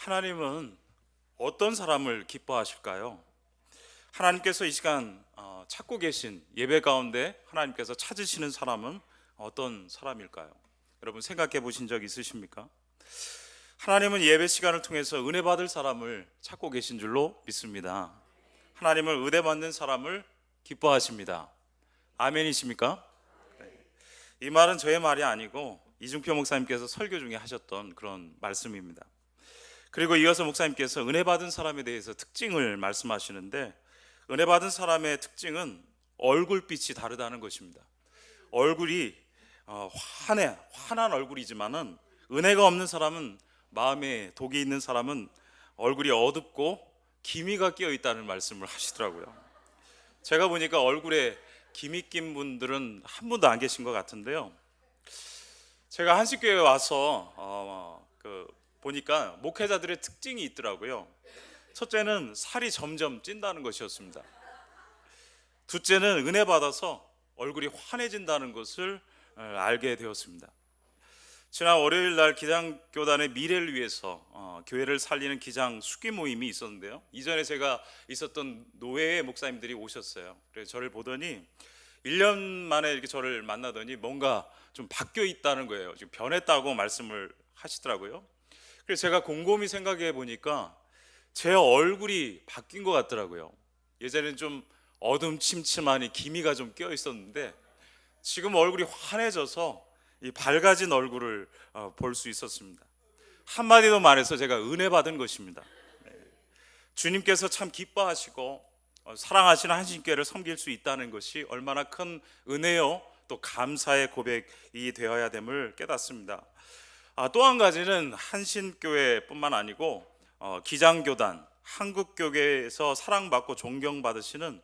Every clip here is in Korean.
하나님은 어떤 사람을 기뻐하실까요? 하나님께서 이 시간 찾고 계신 예배 가운데 하나님께서 찾으시는 사람은 어떤 사람일까요? 여러분 생각해 보신 적 있으십니까? 하나님은 예배 시간을 통해서 은혜 받을 사람을 찾고 계신 줄로 믿습니다. 하나님은 은혜 받는 사람을 기뻐하십니다. 아멘이십니까? 이 말은 저의 말이 아니고 이중표 목사님께서 설교 중에 하셨던 그런 말씀입니다. 그리고 이어서 목사님께서 은혜 받은 사람에 대해서 특징을 말씀하시는데, 은혜 받은 사람의 특징은 얼굴빛이 다르다는 것입니다. 얼굴이 환한 얼굴이지만은 은혜가 없는 사람은, 마음에 독이 있는 사람은 얼굴이 어둡고 기미가 끼어 있다는 말씀을 하시더라고요. 제가 보니까 얼굴에 기미 낀 분들은 한 분도 안 계신 것 같은데요. 제가 한식교회에 와서 보니까 목회자들의 특징이 있더라고요. 첫째는 살이 점점 찐다는 것이었습니다. 둘째는 은혜 받아서 얼굴이 환해진다는 것을 알게 되었습니다. 지난 월요일 날 기장교단의 미래를 위해서 교회를 살리는 기장 수기 모임이 있었는데요. 이전에 제가 있었던 노회의 목사님들이 오셨어요. 그래서 저를 보더니 1년 만에 이렇게 저를 만나더니 뭔가 좀 바뀌어 있다는 거예요. 지금 변했다고 말씀을 하시더라고요. 그래서 제가 곰곰이 생각해 보니까 제 얼굴이 바뀐 것 같더라고요. 예전에는 좀 어둠침침하니 기미가 좀 끼어 있었는데 지금 얼굴이 환해져서 이 밝아진 얼굴을 볼 수 있었습니다. 한마디로 말해서 제가 은혜 받은 것입니다. 주님께서 참 기뻐하시고 사랑하시는 한신교회를 섬길 수 있다는 것이 얼마나 큰 은혜요 또 감사의 고백이 되어야 됨을 깨닫습니다. 또 한 가지는 한신교회뿐만 아니고 기장교단, 한국교회에서 사랑받고 존경받으시는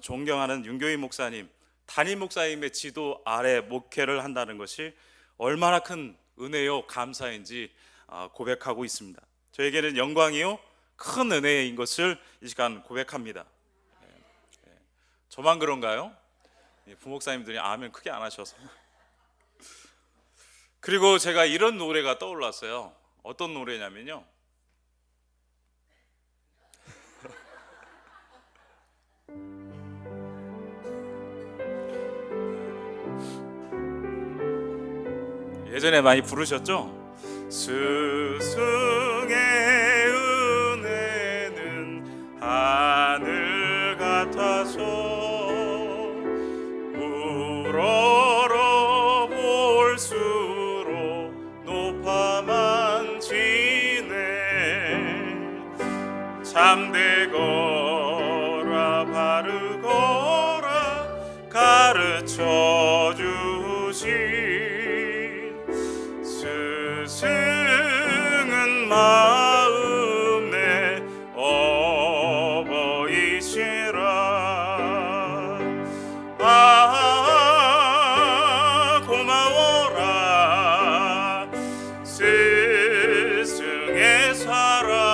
존경하는 윤교희 목사님, 담임 목사님의 지도 아래 목회를 한다는 것이 얼마나 큰 은혜요 감사인지 고백하고 있습니다. 저에게는 영광이요 큰 은혜인 것을 이 시간 고백합니다. 저만 그런가요? 부목사님들이 아멘 크게 안 하셔서. 그리고 제가 이런 노래가 떠올랐어요. 어떤 노래냐면요, 예전에 많이 부르셨죠? 스승의 은혜는 하늘 같아서 우러러 볼수록 높아만 지네. 참되거라 바르거라 가르쳐 주신 스승은 마음내 어버이시라. 고마워라 스승의 사랑.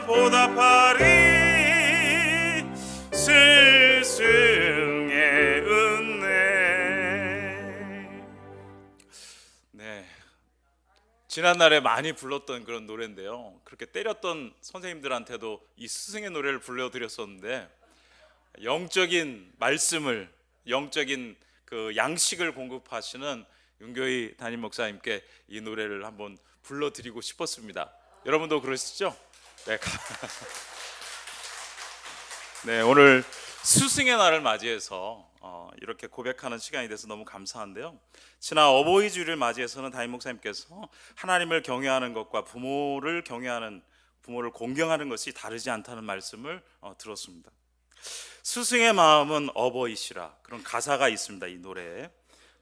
보답하리 스승의 은혜. 네, 지난날에 많이 불렀던 그런 노래인데요, 그렇게 때렸던 선생님들한테도 이 스승의 노래를 불러드렸었는데, 영적인 말씀을, 영적인 그 양식을 공급하시는 윤교희 담임 목사님께 이 노래를 한번 불러드리고 싶었습니다. 여러분도 그러시죠? 네. 네, 오늘 스승의 날을 맞이해서 이렇게 고백하는 시간이 돼서 너무 감사한데요. 지난 어버이 주일을 맞이해서는 담임 목사님께서 하나님을 경외하는 것과 부모를 경외하는, 부모를 공경하는 것이 다르지 않다는 말씀을 들었습니다. 스승의 마음은 어버이시라, 그런 가사가 있습니다. 이 노래에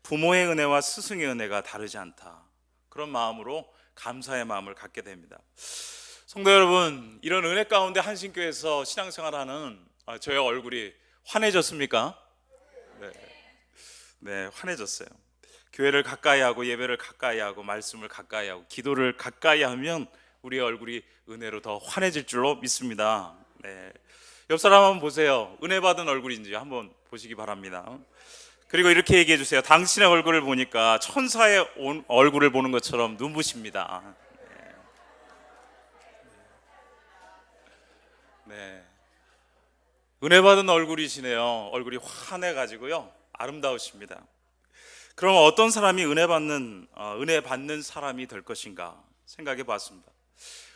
부모의 은혜와 스승의 은혜가 다르지 않다, 그런 마음으로 감사의 마음을 갖게 됩니다. 성도 여러분, 이런 은혜 가운데 한신교회에서 신앙생활하는 저의 얼굴이 환해졌습니까? 네, 환해졌어요. 교회를 가까이 하고 예배를 가까이 하고 말씀을 가까이 하고 기도를 가까이 하면 우리의 얼굴이 은혜로 더 환해질 줄로 믿습니다. 네, 옆 사람 한번 보세요. 은혜 받은 얼굴인지 한번 보시기 바랍니다. 그리고 이렇게 얘기해 주세요. 당신의 얼굴을 보니까 천사의 얼굴을 보는 것처럼 눈부십니다. 네. 은혜 받은 얼굴이시네요. 얼굴이 환해 가지고요. 아름다우십니다. 그럼 어떤 사람이 은혜 받는 사람이 될 것인가 생각해 봤습니다.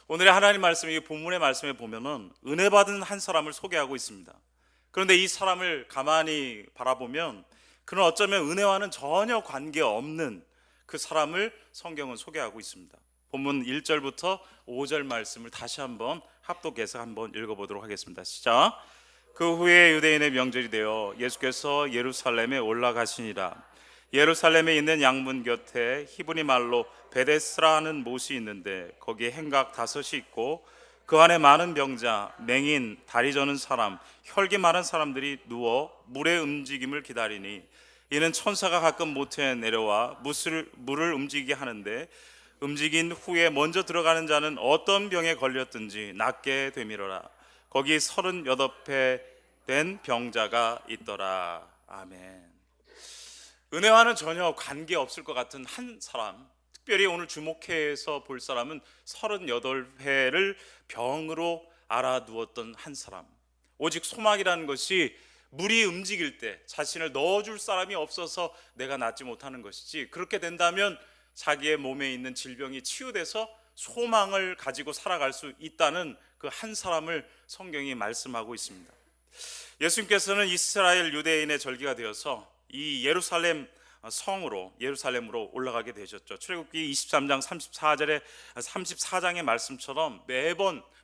오늘의 하나님 말씀이 본문의 말씀에 보면은 은혜 받은 한 사람을 소개하고 있습니다. 그런데 이 사람을 가만히 바라보면 그는 어쩌면 은혜와는 전혀 관계없는 그 사람을 성경은 소개하고 있습니다. 본문 1절부터 5절 말씀을 다시 한번 합독해서 한번 읽어보도록 하겠습니다. 시작. 그 후에 유대인의 명절이 되어 예수께서 예루살렘에 올라가시니라. 예루살렘에 있는 양문 곁에 히브리 말로 베데스라는 못이 있는데 거기에 행각 5이 있고 그 안에 많은 병자, 맹인, 다리 저는 사람, 혈기 많은 사람들이 누워 물의 움직임을 기다리니 이는 천사가 가끔 모태에 내려와 물을 움직이게 하는데 움직인 후에 먼저 들어가는 자는 어떤 병에 걸렸든지 낫게 되미러라. 거기 38회 된 병자가 있더라. 아멘. 은혜와는 전혀 관계없을 것 같은 한 사람, 특별히 오늘 주목해서 볼 사람은 38회를 병으로 알아두었던 한 사람. 오직 소망이라는 것이 물이 움직일 때 자신을 넣어줄 사람이 없어서 내가 낫지 못하는 것이지, 그렇게 된다면 자기의 몸에 있는 질병이 치유돼서 소망을 가지고 살아갈 수 있다는 그 한 사람을 성경이 말씀하고 있습니다. 예수님께서는 이스라엘 유대인의 절기가 되어서 이 예루살렘으로 올라가게 되셨죠. 출애굽기 23장 34장의 말씀처럼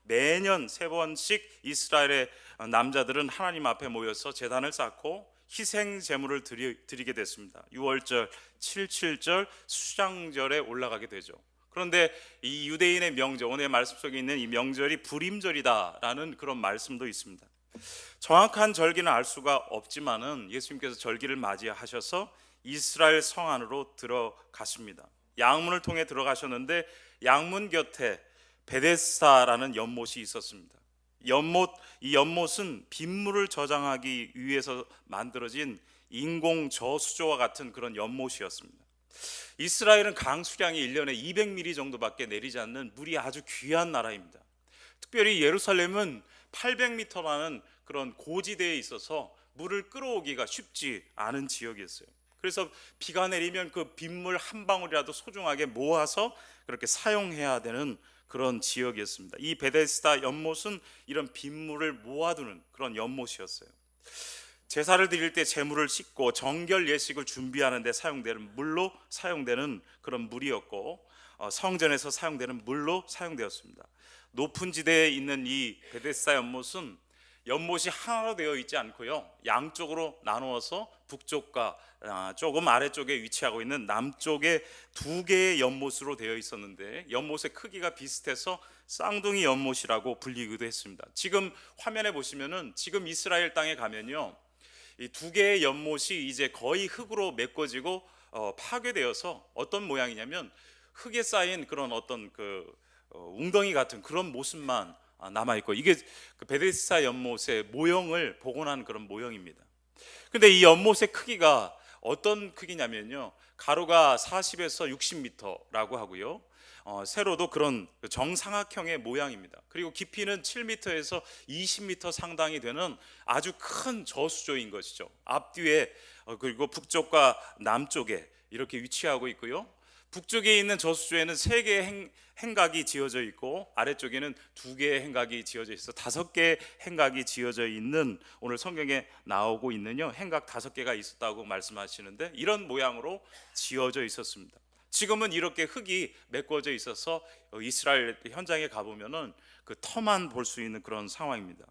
매년 3번씩 이스라엘의 남자들은 하나님 앞에 모여서 제단을 쌓고 희생 제물을 드리게 됐습니다. 6월절, 7.7절, 수장절에 올라가게 되죠. 그런데 이 유대인의 명절, 오늘 말씀 속에 있는 이 명절이 불임절이다라는 그런 말씀도 있습니다. 정확한 절기는 알 수가 없지만은 예수님께서 절기를 맞이하셔서 이스라엘 성 안으로 들어가십니다. 양문을 통해 들어가셨는데 양문 곁에 베데스다라는 연못이 있었습니다. 이 연못은 빗물을 저장하기 위해서 만들어진 인공 저수조와 같은 그런 연못이었습니다. 이스라엘은 강수량이 1년에 200mm 정도밖에 내리지 않는 물이 아주 귀한 나라입니다. 특별히 예루살렘은 800m라는 그런 고지대에 있어서 물을 끌어오기가 쉽지 않은 지역이었어요. 그래서 비가 내리면 그 빗물 한 방울이라도 소중하게 모아서 그렇게 사용해야 되는 그런 지역이었습니다. 이 베데스다 연못은 이런 빗물을 모아두는 그런 연못이었어요. 제사를 드릴 때 제물을 씻고 정결 예식을 준비하는 데 사용되는 물로 사용되는 그런 물이었고, 성전에서 사용되는 물로 사용되었습니다. 높은 지대에 있는 이 베데스다 연못이 하나로 되어 있지 않고요, 양쪽으로 나누어서 북쪽과 조금 아래쪽에 위치하고 있는 남쪽에 2개의 연못으로 되어 있었는데 연못의 크기가 비슷해서 쌍둥이 연못이라고 불리기도 했습니다. 지금 화면에 보시면은 지금 이스라엘 땅에 가면요, 이 2개의 연못이 이제 거의 흙으로 메꿔지고 파괴되어서 어떤 모양이냐면 흙에 쌓인 그런 어떤 웅덩이 같은 그런 모습만 남아 있고, 이게 그 베데스다 연못의 모형을 복원한 그런 모형입니다. 근데 이 연못의 크기가 어떤 크기냐면요, 가로가 40에서 60m라고 하고요, 세로도 그런 정삼각형의 모양입니다. 그리고 깊이는 7m에서 20m 상당이 되는 아주 큰 저수조인 것이죠. 앞뒤에 그리고 북쪽과 남쪽에 이렇게 위치하고 있고요, 북쪽에 있는 저수조에는 3개의 행각이 지어져 있고 아래쪽에는 2개의 행각이 지어져 있어 5개의 행각이 지어져 있는, 오늘 성경에 나오고 있는요, 행각 5개가 있었다고 말씀하시는데 이런 모양으로 지어져 있었습니다. 지금은 이렇게 흙이 메꿔져 있어서 이스라엘 현장에 가보면은 그 터만 볼 수 있는 그런 상황입니다.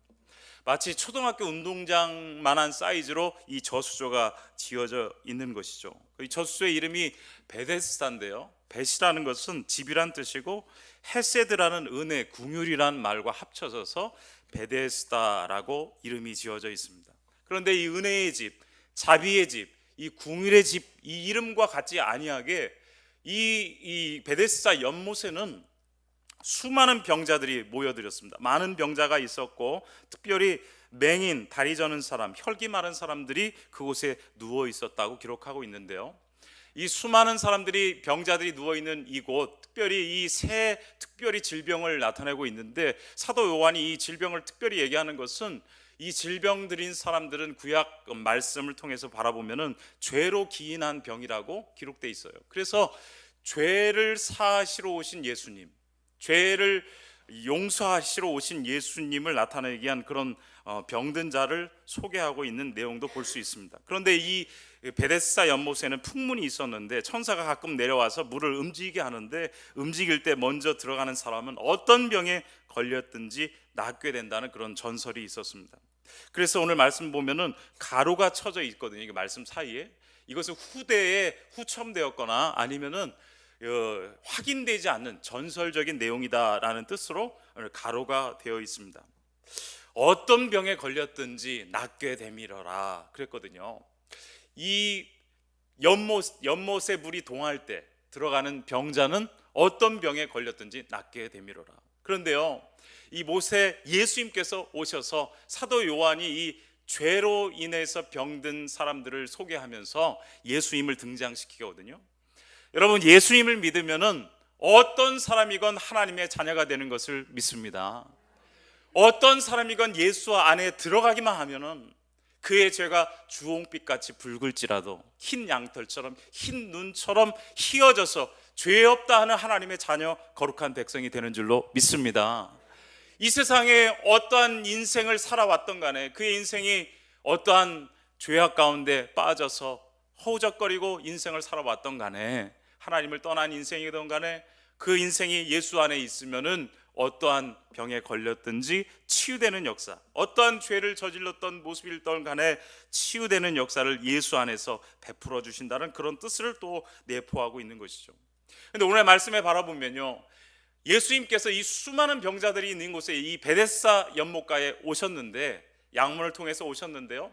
마치 초등학교 운동장만한 사이즈로 이 저수조가 지어져 있는 것이죠. 이 저수조의 이름이 베데스다인데요, 벳이라는 것은 집이란 뜻이고 헤세드라는 은혜, 궁율이란 말과 합쳐져서 베데스다라고 이름이 지어져 있습니다. 그런데 이 은혜의 집, 자비의 집, 이 궁율의 집, 이 이름과 같지 아니하게 이 베데스다 연못에는 수많은 병자들이 모여들었습니다. 많은 병자가 있었고 특별히 맹인, 다리 저는 사람, 혈기 마른 사람들이 그곳에 누워 있었다고 기록하고 있는데요. 이 수많은 사람들이, 병자들이 누워 있는 이곳, 특별히 이 세 특별히 질병을 나타내고 있는데, 사도 요한이 이 질병을 특별히 얘기하는 것은 이 질병 들인 사람들은 구약 말씀을 통해서 바라보면은 죄로 기인한 병이라고 기록돼 있어요. 그래서 죄를 사하시러 오신 예수님, 죄를 용서하시러 오신 예수님을 나타내기 위한 그런 병든 자를 소개하고 있는 내용도 볼 수 있습니다. 그런데 이 베데스다 연못에는 풍문이 있었는데, 천사가 가끔 내려와서 물을 움직이게 하는데, 움직일 때 먼저 들어가는 사람은 어떤 병에 걸렸든지 낫게 된다는 그런 전설이 있었습니다. 그래서 오늘 말씀 보면은 가루가 쳐져 있거든요. 이게 말씀 사이에. 이것은 후대에 후첨되었거나 아니면은 확인되지 않는 전설적인 내용이다라는 뜻으로 가루가 되어 있습니다. 어떤 병에 걸렸든지 낫게 되밀어라 그랬거든요. 이 연못에 물이 동할 때 들어가는 병자는 어떤 병에 걸렸든지 낫게 되밀어라. 그런데요, 이 못에 예수님께서 오셔서 사도 요한이 이 죄로 인해서 병든 사람들을 소개하면서 예수님을 등장시키거든요. 여러분, 예수님을 믿으면은 어떤 사람이건 하나님의 자녀가 되는 것을 믿습니다. 어떤 사람이건 예수 안에 들어가기만 하면은 그의 죄가 주홍빛같이 붉을지라도 흰 양털처럼, 흰 눈처럼 희어져서 죄 없다 하는 하나님의 자녀, 거룩한 백성이 되는 줄로 믿습니다. 이 세상에 어떠한 인생을 살아왔던 간에 그의 인생이 어떠한 죄악 가운데 빠져서 허우적거리고 인생을 살아왔던 간에, 하나님을 떠난 인생이든 간에 그 인생이 예수 안에 있으면은 어떠한 병에 걸렸든지 치유되는 역사, 어떠한 죄를 저질렀던 모습이든 간에 치유되는 역사를 예수 안에서 베풀어 주신다는 그런 뜻을 또 내포하고 있는 것이죠. 그런데 오늘 말씀에 바라보면요, 예수님께서 이 수많은 병자들이 있는 곳에 이 베데스다 연못가에 오셨는데, 양문을 통해서 오셨는데요,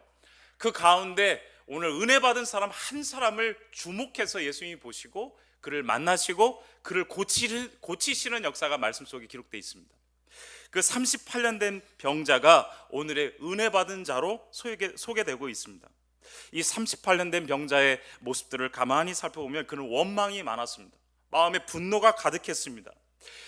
그 가운데 오늘 은혜 받은 사람 한 사람을 주목해서 예수님이 보시고 그를 만나시고 그를 고치시는 역사가 말씀 속에 기록되어 있습니다. 그 38년 된 병자가 오늘의 은혜 받은 자로 소개되고 있습니다. 이 38년 된 병자의 모습들을 가만히 살펴보면 그는 원망이 많았습니다. 마음에 분노가 가득했습니다.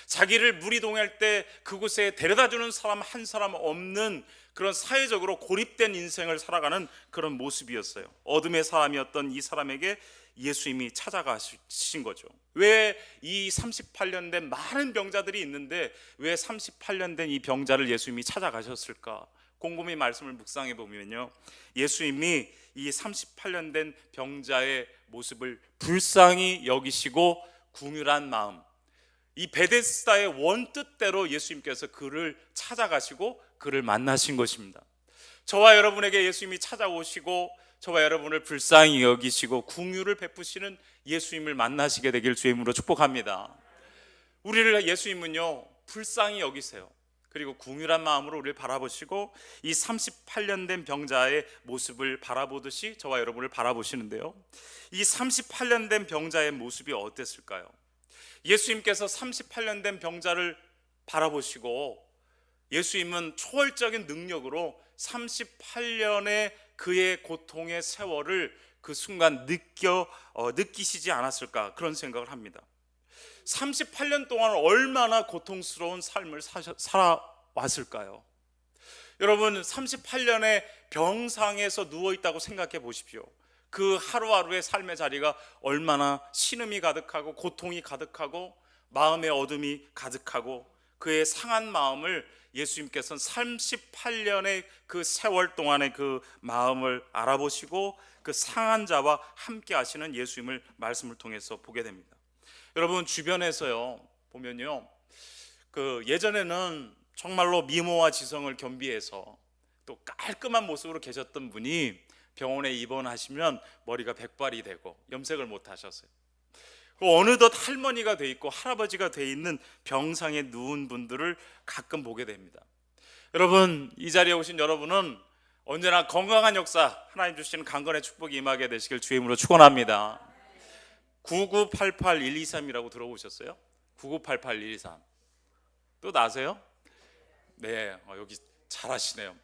자기를 물이 동할 때 그곳에 데려다주는 사람 한 사람 없는 그런 사회적으로 고립된 인생을 살아가는 그런 모습이었어요. 어둠의 사람이었던 이 사람에게 예수님이 찾아가신 거죠. 왜 이 38년 된 많은 병자들이 있는데 왜 38년 된 이 병자를 예수님이 찾아가셨을까? 곰곰이 말씀을 묵상해 보면요, 예수님이 이 38년 된 병자의 모습을 불쌍히 여기시고 궁휼한 마음, 이 베데스다의 원뜻대로 예수님께서 그를 찾아가시고 그를 만나신 것입니다. 저와 여러분에게 예수님이 찾아오시고 저와 여러분을 불쌍히 여기시고 궁휼을 베푸시는 예수님을 만나시게 되길 주의 이름으로 축복합니다. 우리를 예수님은요, 불쌍히 여기세요. 그리고 궁휼한 마음으로 우리를 바라보시고 이 38년 된 병자의 모습을 바라보듯이 저와 여러분을 바라보시는데요, 이 38년 된 병자의 모습이 어땠을까요? 예수님께서 38년 된 병자를 바라보시고 예수님은 초월적인 능력으로 38년의 그의 고통의 세월을 그 순간 느끼시지 않았을까, 그런 생각을 합니다. 38년 동안 얼마나 고통스러운 삶을 살아왔을까요? 여러분, 38년의 병상에서 누워있다고 생각해 보십시오. 그 하루하루의 삶의 자리가 얼마나 신음이 가득하고 고통이 가득하고 마음의 어둠이 가득하고, 그의 상한 마음을 예수님께서는 38년의 그 세월 동안의 그 마음을 알아보시고 그 상한 자와 함께 하시는 예수님을 말씀을 통해서 보게 됩니다. 여러분, 주변에서요 보면요, 그 예전에는 정말로 미모와 지성을 겸비해서 또 깔끔한 모습으로 계셨던 분이 병원에 입원하시면 머리가 백발이 되고 염색을 못 하셨어요. 어느덧 할머니가 돼 있고 할아버지가 돼 있는 병상에 누운 분들을 가끔 보게 됩니다. 여러분, 이 자리에 오신 여러분은 언제나 건강한 역사, 하나님 주시는 강건의 축복이 임하게 되시길 주의 이름으로 축원합니다. 9988123이라고 들어보셨어요? 9988123 또 나세요? 네, 여기 잘하시네요.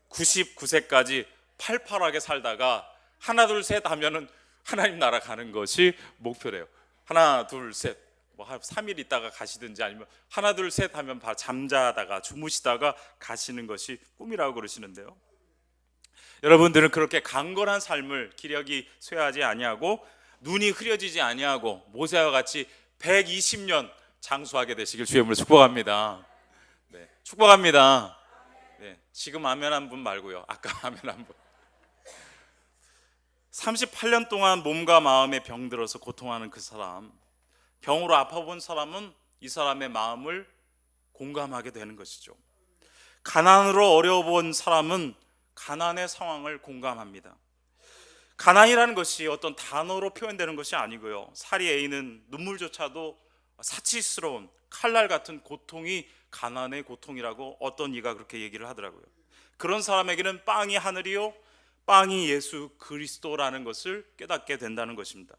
99세까지 팔팔하게 살다가 하나 둘 셋 하면은 하나님 나라 가는 것이 목표래요. 하나 둘 셋, 뭐 3일 있다가 가시든지 아니면 하나 둘 셋 하면 바로 잠자다가 주무시다가 가시는 것이 꿈이라고 그러시는데요. 여러분들은 그렇게 강건한 삶을 기력이 쇠하지 아니하고 눈이 흐려지지 아니하고 모세와 같이 120년 장수하게 되시길 주의 이름으로 축복합니다. 네, 축복합니다. 네, 지금 아멘 한 분 말고요. 아까 아멘 한 분. 38년 동안 몸과 마음에 병들어서 고통하는 그 사람, 병으로 아파본 사람은 이 사람의 마음을 공감하게 되는 것이죠. 가난으로 어려워본 사람은 가난의 상황을 공감합니다. 가난이라는 것이 어떤 단어로 표현되는 것이 아니고요, 사리 A는 눈물조차도 사치스러운 칼날 같은 고통이 가난의 고통이라고 어떤 이가 그렇게 얘기를 하더라고요. 그런 사람에게는 빵이 하늘이요 빵이 예수 그리스도라는 것을 깨닫게 된다는 것입니다.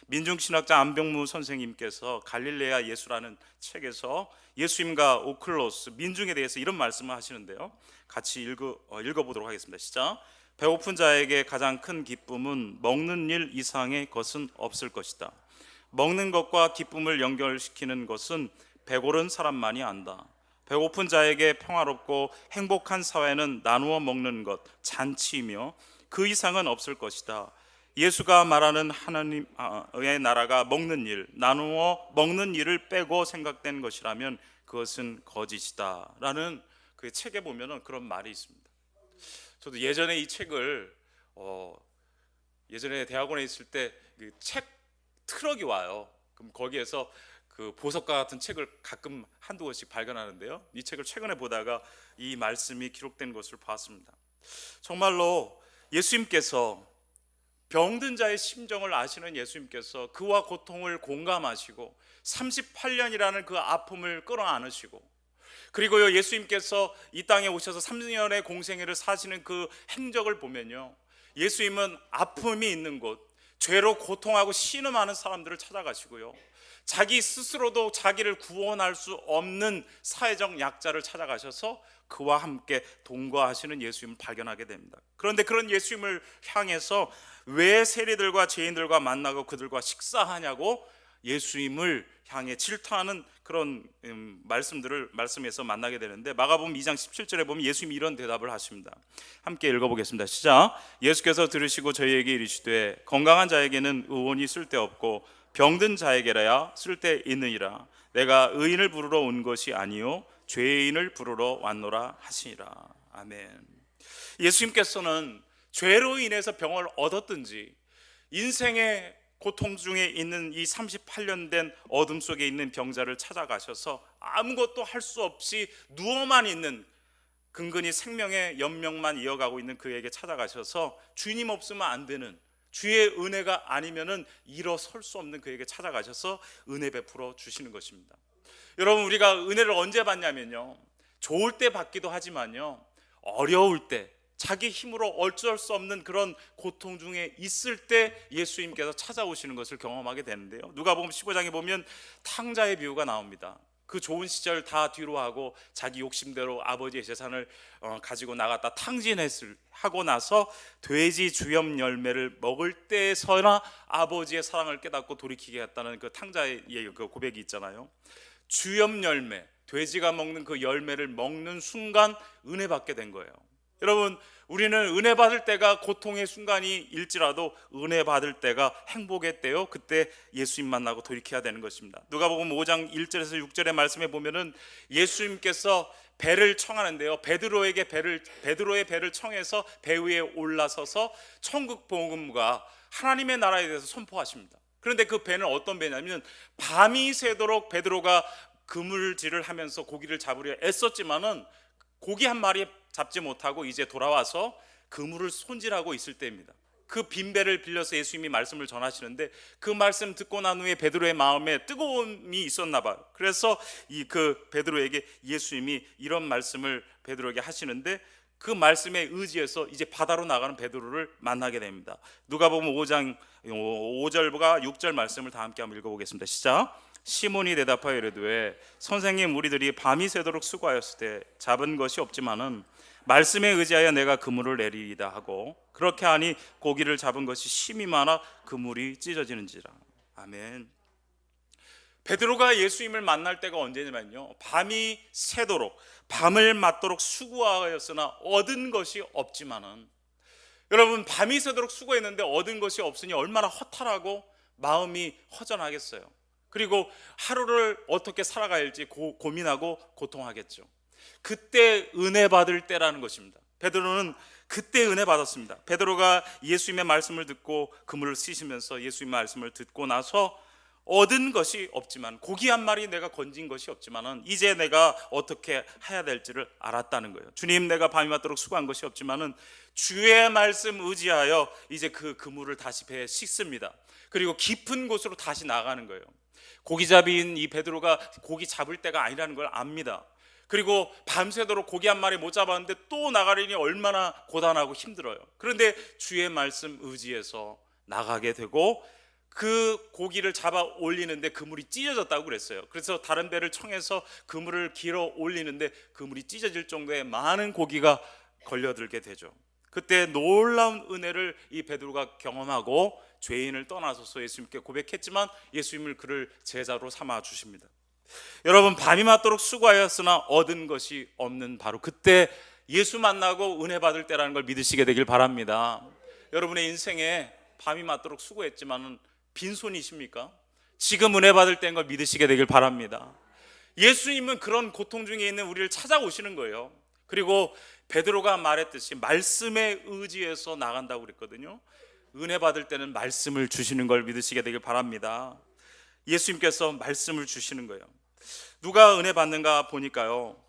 민중신학자 안병무 선생님께서 갈릴레아 예수라는 책에서 예수님과 오클로스, 민중에 대해서 이런 말씀을 하시는데요, 같이 읽어보도록 하겠습니다. 시작. 배고픈 자에게 가장 큰 기쁨은 먹는 일 이상의 것은 없을 것이다. 먹는 것과 기쁨을 연결시키는 것은 배고른 사람만이 안다. 배고픈 자에게 평화롭고 행복한 사회는 나누어 먹는 것, 잔치이며 그 이상은 없을 것이다. 예수가 말하는 하나님의 나라가 먹는 일, 나누어 먹는 일을 빼고 생각된 것이라면 그것은 거짓이다 라는 그 책에 보면 그런 말이 있습니다. 저도 예전에 이 책을 예전에 대학원에 있을 때 책 트럭이 와요. 그럼 거기에서 그 보석과 같은 책을 가끔 한두 권씩 발견하는데요, 이 책을 최근에 보다가 이 말씀이 기록된 것을 봤습니다. 정말로 예수님께서, 병든 자의 심정을 아시는 예수님께서 그와 고통을 공감하시고 38년이라는 그 아픔을 끌어안으시고, 그리고요 예수님께서 이 땅에 오셔서 3년의 공생애를 사시는 그 행적을 보면요, 예수님은 아픔이 있는 곳, 죄로 고통하고 신음하는 사람들을 찾아가시고요, 자기 스스로도 자기를 구원할 수 없는 사회적 약자를 찾아가셔서 그와 함께 동거하시는 예수님을 발견하게 됩니다. 그런데 그런 예수님을 향해서 왜 세리들과 죄인들과 만나고 그들과 식사하냐고 예수님을 향해 질타하는 그런 말씀에서 만나게 되는데, 마가복음 2장 17절에 보면 예수님이 이런 대답을 하십니다. 함께 읽어보겠습니다. 시작. 예수께서 들으시고 저희에게 이르시되 건강한 자에게는 의원이 쓸데없고 병든 자에게라야 쓸데있느니라. 내가 의인을 부르러 온 것이 아니요 죄인을 부르러 왔노라 하시니라. 아멘. 예수님께서는 죄로 인해서 병을 얻었든지 인생의 고통 중에 있는 이 38년 된 어둠 속에 있는 병자를 찾아가셔서 아무것도 할 수 없이 누워만 있는, 근근히 생명의 연명만 이어가고 있는 그에게 찾아가셔서 주님 없으면 안 되는, 주의 은혜가 아니면은 일어설 수 없는 그에게 찾아가셔서 은혜 베풀어 주시는 것입니다. 여러분, 우리가 은혜를 언제 받냐면요, 좋을 때 받기도 하지만요, 어려울 때, 자기 힘으로 어쩔 수 없는 그런 고통 중에 있을 때 예수님께서 찾아오시는 것을 경험하게 되는데요, 누가복음 15장에 보면 탕자의 비유가 나옵니다. 그 좋은 시절 다 뒤로 하고 자기 욕심대로 아버지의 재산을 가지고 나갔다 하고 나서 돼지 주염 열매를 먹을 때에서나 아버지의 사랑을 깨닫고 돌이키게 했다는 그 탕자의 그 고백이 있잖아요. 주염 열매, 돼지가 먹는 그 열매를 먹는 순간 은혜 받게 된 거예요. 여러분, 우리는 은혜 받을 때가 고통의 순간이 일지라도 은혜 받을 때가 행복의 때요, 그때 예수님 만나고 돌이켜야 되는 것입니다. 누가복음 5장 1절에서 6절의 말씀에 보면은 예수님께서 배를 청하는데요, 베드로의 배를 청해서 배 위에 올라서서 천국 복음과 하나님의 나라에 대해서 선포하십니다. 그런데 그 배는 어떤 배냐면, 밤이 새도록 베드로가 그물질을 하면서 고기를 잡으려 애썼지만은 고기 한 마리 잡지 못하고 이제 돌아와서 그물을 손질하고 있을 때입니다. 그 빈 배를 빌려서 예수님이 말씀을 전하시는데, 그 말씀 듣고 난 후에 베드로의 마음에 뜨거움이 있었나 봐요. 그래서 그 베드로에게 예수님이 이런 말씀을 베드로에게 하시는데, 그 말씀에 의지해서 이제 바다로 나가는 베드로를 만나게 됩니다. 누가복음 5장 5절과 6절 말씀을 다 함께 한번 읽어보겠습니다. 시작. 시몬이 대답하여 이르되 선생님, 우리들이 밤이 새도록 수고하였을 때 잡은 것이 없지만은 말씀에 의지하여 내가 그물을 내리이다 하고 그렇게 하니 고기를 잡은 것이 심히 많아 그물이 찢어지는지라. 아멘. 베드로가 예수님을 만날 때가 언제냐면요, 밤이 새도록 밤을 맞도록 수고하였으나 얻은 것이 없지만은, 여러분, 밤이 새도록 수고했는데 얻은 것이 없으니 얼마나 허탈하고 마음이 허전하겠어요. 그리고 하루를 어떻게 살아가야 할지 고민하고 고통하겠죠. 그때 은혜 받을 때라는 것입니다. 베드로는 그때 은혜 받았습니다. 베드로가 예수님의 말씀을 듣고 그물을 씻으면서 예수님의 말씀을 듣고 나서 얻은 것이 없지만, 고기 한 마리 내가 건진 것이 없지만은 이제 내가 어떻게 해야 될지를 알았다는 거예요. 주님, 내가 밤이 맞도록 수고한 것이 없지만은 주의 말씀 의지하여 이제 그 그물을 다시 배에 싣습니다. 그리고 깊은 곳으로 다시 나가는 거예요. 고기잡이인 이 베드로가 고기 잡을 때가 아니라는 걸 압니다. 그리고 밤새도록 고기 한 마리 못 잡았는데 또 나가려니 얼마나 고단하고 힘들어요. 그런데 주의 말씀 의지해서 나가게 되고 그 고기를 잡아 올리는데 그물이 찢어졌다고 그랬어요. 그래서 다른 배를 청해서 그물을 길어 올리는데 그물이 찢어질 정도의 많은 고기가 걸려들게 되죠. 그때 놀라운 은혜를 이 베드로가 경험하고 죄인을 떠나서서 예수님께 고백했지만 예수님을 그를 제자로 삼아 주십니다. 여러분, 밤이 맞도록 수고하였으나 얻은 것이 없는 바로 그때 예수 만나고 은혜 받을 때라는 걸 믿으시게 되길 바랍니다. 여러분의 인생에 밤이 맞도록 수고했지만은 빈손이십니까? 지금 은혜 받을 때인 걸 믿으시게 되길 바랍니다. 예수님은 그런 고통 중에 있는 우리를 찾아오시는 거예요. 그리고 베드로가 말했듯이 말씀에 의지해서 나간다고 그랬거든요. 은혜 받을 때는 말씀을 주시는 걸 믿으시게 되길 바랍니다. 예수님께서 말씀을 주시는 거예요. 누가 은혜 받는가 보니까요,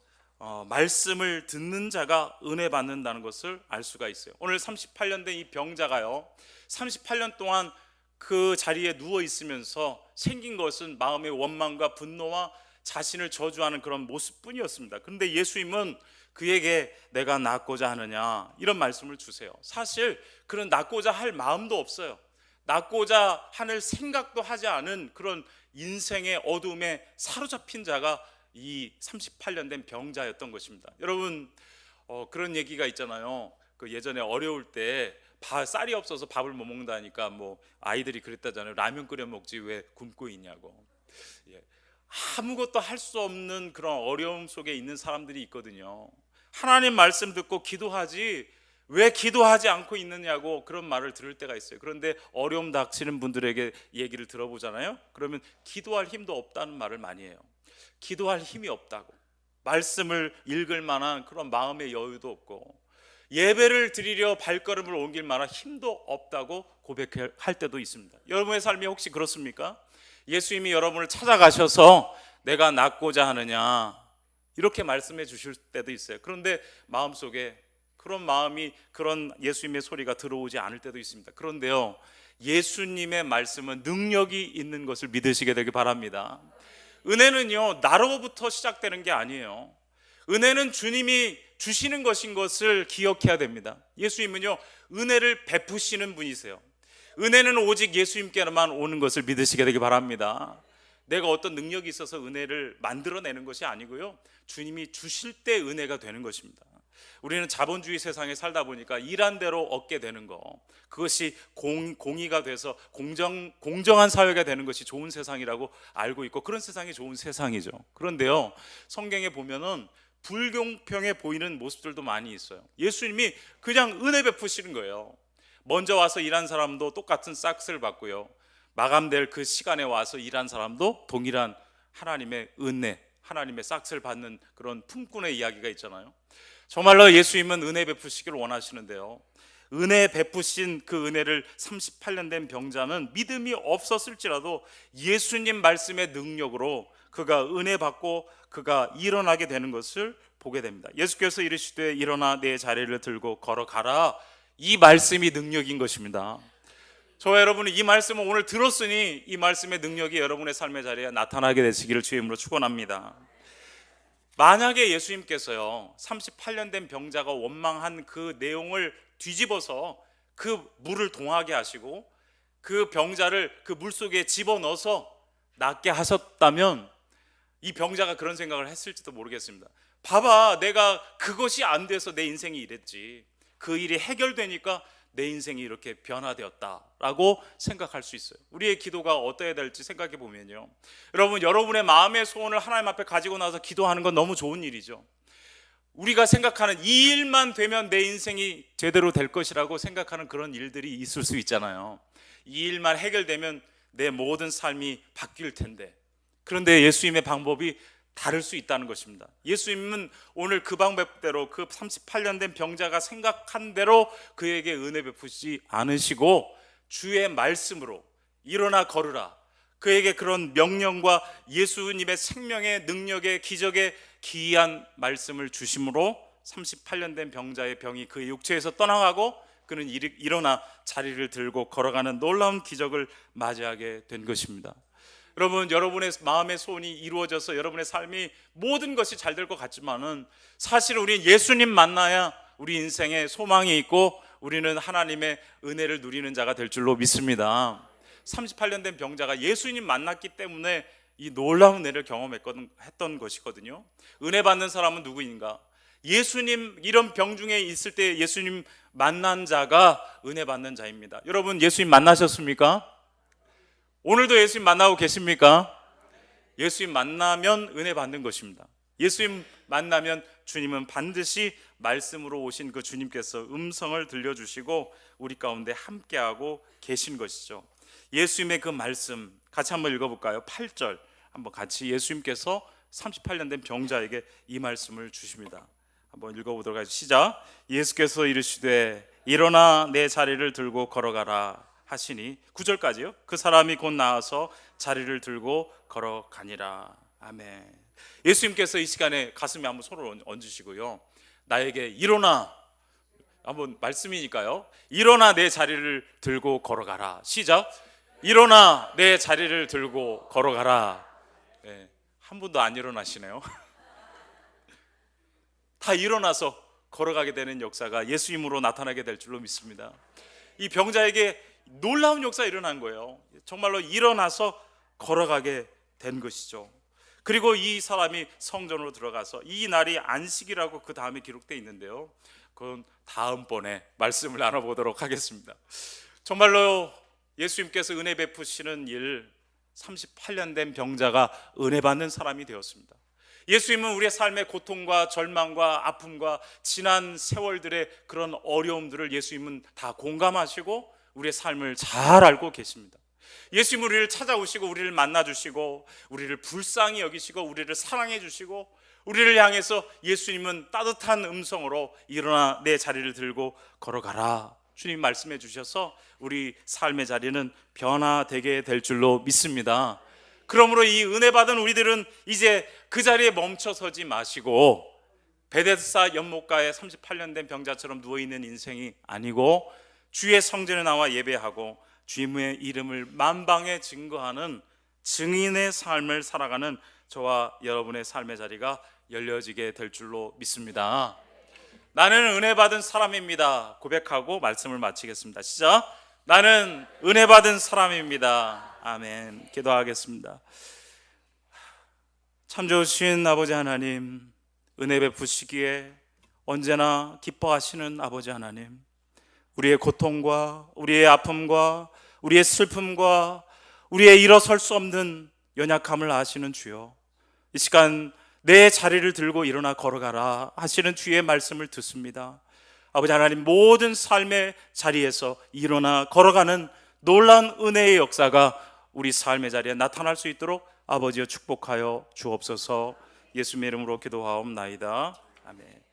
말씀을 듣는 자가 은혜 받는다는 것을 알 수가 있어요. 오늘 38년 된 이 병자가요, 38년 동안 그 자리에 누워 있으면서 생긴 것은 마음의 원망과 분노와 자신을 저주하는 그런 모습뿐이었습니다. 그런데 예수님은 그에게 내가 낫고자 하느냐 이런 말씀을 주세요. 사실 그는 낫고자 할 마음도 없어요. 낫고자 하는 생각도 하지 않은 그런 인생의 어둠에 사로잡힌 자가 이 38년 된 병자였던 것입니다. 여러분, 그런 얘기가 있잖아요. 그 예전에 어려울 때 쌀이 없어서 밥을 못 먹는다니까 뭐 아이들이 그랬다잖아요. 라면 끓여 먹지 왜 굶고 있냐고. 아무것도 할 수 없는 그런 어려움 속에 있는 사람들이 있거든요. 하나님 말씀 듣고 기도하지 왜 기도하지 않고 있느냐고 그런 말을 들을 때가 있어요. 그런데 어려움 닥치는 분들에게 얘기를 들어보잖아요. 그러면 기도할 힘도 없다는 말을 많이 해요. 기도할 힘이 없다고, 말씀을 읽을 만한 그런 마음의 여유도 없고, 예배를 드리려 발걸음을 옮길 만한 힘도 없다고 고백할 때도 있습니다. 여러분의 삶이 혹시 그렇습니까? 예수님이 여러분을 찾아가셔서 내가 낫고자 하느냐 이렇게 말씀해 주실 때도 있어요. 그런데 마음속에 그런 마음이, 그런 예수님의 소리가 들어오지 않을 때도 있습니다. 그런데요, 예수님의 말씀은 능력이 있는 것을 믿으시게 되길 바랍니다. 은혜는요, 나로부터 시작되는 게 아니에요. 은혜는 주님이 주시는 것인 것을 기억해야 됩니다. 예수님은요, 은혜를 베푸시는 분이세요. 은혜는 오직 예수님께만 오는 것을 믿으시게 되길 바랍니다. 내가 어떤 능력이 있어서 은혜를 만들어내는 것이 아니고요, 주님이 주실 때 은혜가 되는 것입니다. 우리는 자본주의 세상에 살다 보니까 일한 대로 얻게 되는 거, 그것이 공의가 돼서 공정한 사회가 되는 것이 좋은 세상이라고 알고 있고, 그런 세상이 좋은 세상이죠. 그런데요, 성경에 보면은 불공평해 보이는 모습들도 많이 있어요. 예수님이 그냥 은혜 베푸시는 거예요. 먼저 와서 일한 사람도 똑같은 싹스를 받고요, 마감될 그 시간에 와서 일한 사람도 동일한 하나님의 은혜, 하나님의 싹스를 받는 그런 품꾼의 이야기가 있잖아요. 정말로 예수님은 은혜 베푸시기를 원하시는데요, 은혜 베푸신 그 은혜를 38년 된 병자는 믿음이 없었을지라도 예수님 말씀의 능력으로 그가 은혜 받고 그가 일어나게 되는 것을 보게 됩니다. 예수께서 이르시되 일어나 내 자리를 들고 걸어가라, 이 말씀이 능력인 것입니다. 저와 여러분은 이 말씀을 오늘 들었으니 이 말씀의 능력이 여러분의 삶의 자리에 나타나게 되시기를 주의 이름으로 축원합니다. 만약에 예수님께서요, 38년 된 병자가 원망한 그 내용을 뒤집어서 그 물을 동하게 하시고 그 병자를 그 물속에 집어넣어서 낫게 하셨다면 이 병자가 그런 생각을 했을지도 모르겠습니다. 봐봐, 내가 그것이 안 돼서 내 인생이 이랬지. 그 일이 해결되니까 내 인생이 이렇게 변화되었다라고 생각할 수 있어요. 우리의 기도가 어떠해야 될지 생각해 보면요, 여러분, 여러분의 마음의 소원을 하나님 앞에 가지고 나서 기도하는 건 너무 좋은 일이죠. 우리가 생각하는 이 일만 되면 내 인생이 제대로 될 것이라고 생각하는 그런 일들이 있을 수 있잖아요. 이 일만 해결되면 내 모든 삶이 바뀔 텐데, 그런데 예수님의 방법이 다를 수 있다는 것입니다. 예수님은 오늘 그 방법대로, 그 38년 된 병자가 생각한 대로 그에게 은혜 베푸시지 않으시고 주의 말씀으로 일어나 걸으라, 그에게 그런 명령과 예수님의 생명의 능력의 기적의 기이한 말씀을 주심으로 38년 된 병자의 병이 그의 육체에서 떠나가고 그는 일어나 자리를 들고 걸어가는 놀라운 기적을 맞이하게 된 것입니다. 여러분, 여러분의 마음의 소원이 이루어져서 여러분의 삶이 모든 것이 잘 될 것 같지만은 사실 우리는 예수님 만나야 우리 인생에 소망이 있고 우리는 하나님의 은혜를 누리는 자가 될 줄로 믿습니다. 38년 된 병자가 예수님 만났기 때문에 이 놀라운 은혜를 경험했던 것이거든요. 은혜 받는 사람은 누구인가? 예수님, 이런 병 중에 있을 때 예수님 만난 자가 은혜 받는 자입니다. 여러분, 예수님 만나셨습니까? 오늘도 예수님 만나고 계십니까? 예수님 만나면 은혜 받는 것입니다. 예수님 만나면 주님은 반드시 말씀으로 오신 그 주님께서 음성을 들려주시고 우리 가운데 함께하고 계신 것이죠. 예수님의 그 말씀 같이 한번 읽어볼까요? 8절 한번 같이 예수님께서 38년 된 병자에게 이 말씀을 주십니다. 한번 읽어보도록 하죠. 시작. 예수께서 이르시되 일어나 내 자리를 들고 걸어가라 하시니, 9절까지요. 그 사람이 곧 나와서 자리를 들고 걸어가니라. 아멘. 예수님께서 이 시간에 가슴에 한번 손을 얹으시고요, 나에게 일어나, 한번 말씀이니까요, 일어나 내 자리를 들고 걸어가라. 시작. 일어나 내 자리를 들고 걸어가라. 네, 한 분도 안 일어나시네요. 다 일어나서 걸어가게 되는 역사가 예수님으로 나타나게 될 줄로 믿습니다. 이 병자에게 놀라운 역사가 일어난 거예요. 정말로 일어나서 걸어가게 된 것이죠. 그리고 이 사람이 성전으로 들어가서, 이 날이 안식이라고 그 다음에 기록되어 있는데요, 그건 다음번에 말씀을 나눠보도록 하겠습니다. 정말로 예수님께서 은혜 베푸시는 일, 38년 된 병자가 은혜 받는 사람이 되었습니다. 예수님은 우리의 삶의 고통과 절망과 아픔과 지난 세월들의 그런 어려움들을 예수님은 다 공감하시고 우리의 삶을 잘 알고 계십니다. 예수님은 우리를 찾아오시고 우리를 만나주시고 우리를 불쌍히 여기시고 우리를 사랑해 주시고 우리를 향해서 예수님은 따뜻한 음성으로 일어나 내 자리를 들고 걸어가라, 주님 말씀해 주셔서 우리 삶의 자리는 변화되게 될 줄로 믿습니다. 그러므로 이 은혜 받은 우리들은 이제 그 자리에 멈춰서지 마시고 베데스다 연못가에 38년 된 병자처럼 누워있는 인생이 아니고 주의 성전에 나와 예배하고 주님의 이름을 만방에 증거하는 증인의 삶을 살아가는 저와 여러분의 삶의 자리가 열려지게 될 줄로 믿습니다. 나는 은혜 받은 사람입니다 고백하고 말씀을 마치겠습니다. 시작. 나는 은혜 받은 사람입니다. 아멘. 기도하겠습니다. 참 좋으신 아버지 하나님, 은혜 베푸시기에 언제나 기뻐하시는 아버지 하나님, 우리의 고통과 우리의 아픔과 우리의 슬픔과 우리의 일어설 수 없는 연약함을 아시는 주여, 이 시간 내 자리를 들고 일어나 걸어가라 하시는 주의 말씀을 듣습니다. 아버지 하나님, 모든 삶의 자리에서 일어나 걸어가는 놀라운 은혜의 역사가 우리 삶의 자리에 나타날 수 있도록 아버지여 축복하여 주옵소서. 예수님의 이름으로 기도하옵나이다. 아멘.